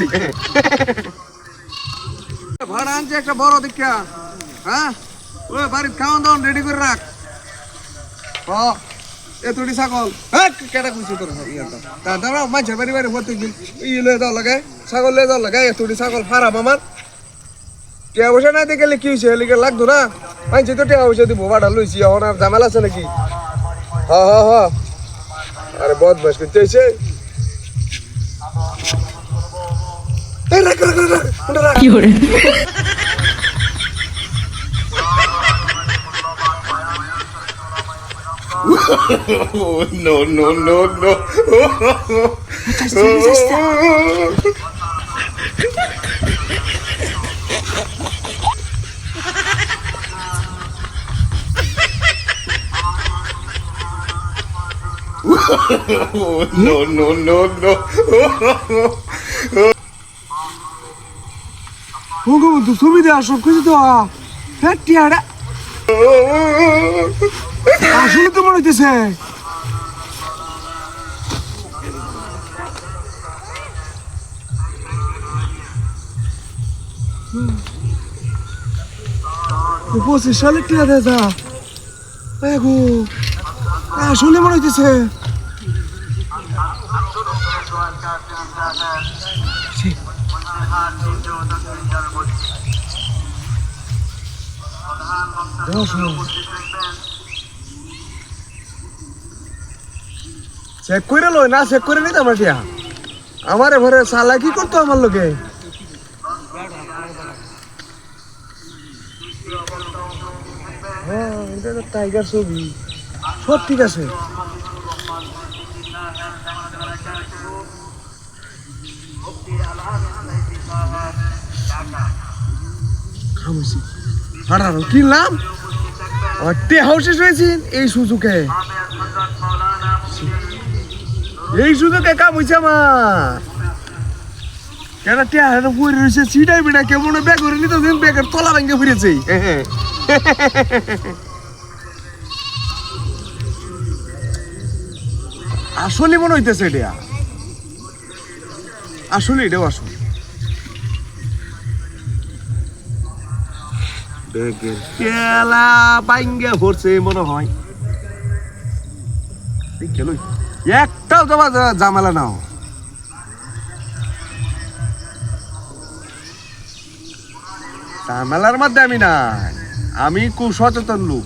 গেছি ভাড়া আনছে একটা বড় দীক্ষা হ্যাঁ ওই বাড়ির খাওয়ান দাওয়ান রেডি করে রাখ এতটি ছাগল হ্যাঁ কেটা খুঁজছে তোর তা দাঁড়াও মাঝে বাড়ি বাড়ি প্রত্যেকদিন লয়ে যাওয়া লাগায় ছাগল লয়ে যাওয়া লাগায় এতটি ছাগল হারাম আমার টিয়া পয়সা না দিয়ে গেলে কি হয়েছে এলিকে লাগতো না মানছি তো টিয়া পয়সা দিব ভাড়া লইছি এখন আর ঝামেলা আছে নাকি হ্যাঁ আরে বদমাস করতে হয়েছে কি করে No, no, no, no. No, no, no, no. Bangabandhu ছবি দেওয়া সব কিছু তো হ্যাঁ টিয়াটা আসলে তো মনে হইতেছে পঁচিশ সালের টিয়া দাদা গো আসলে মনে হইতেছে চেক করে লয় না চেক করে নিতে আমার টিয়া আমার ঘরে সালা কি করতো আমার লোকে হ্যাঁ এটা তো টাইগার ছবি সব ঠিক আছে কিনলাম হাউসে শুয়েছেন এই সুযোগে কাম হয়েছে আমার কেন টিয়া পরে রয়েছে সিটাই বিটা কেমন ব্যাগ করে নিতে ব্যাগের তলা ভেঙে ফিরেছে আসলে মনে হইতেছে এটা আসলে এটাও আসলে ব্যাগের তেলা বাইঙ্গে ভরছে মনে হয় একটাও তোমার জামালা নাও জামালার মধ্যে আমি নাই আমি খুব সচেতন লোক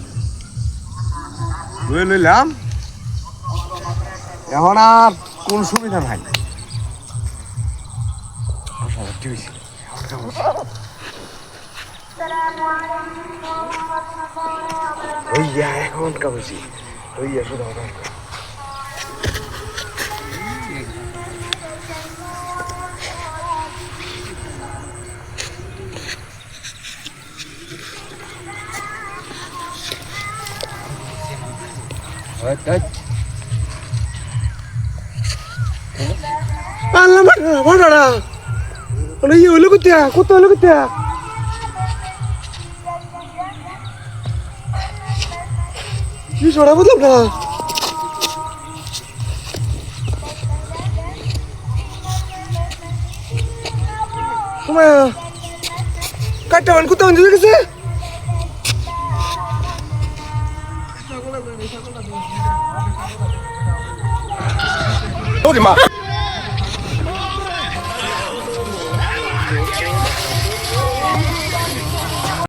লয়ে লইলাম এখন আর কোন সুবিধা নাই এখন কাবছি শুধু কত হলো কি সরা বুঝলাম না তোমার কাটটা মান কোথাও চলে গেছে ওরে মা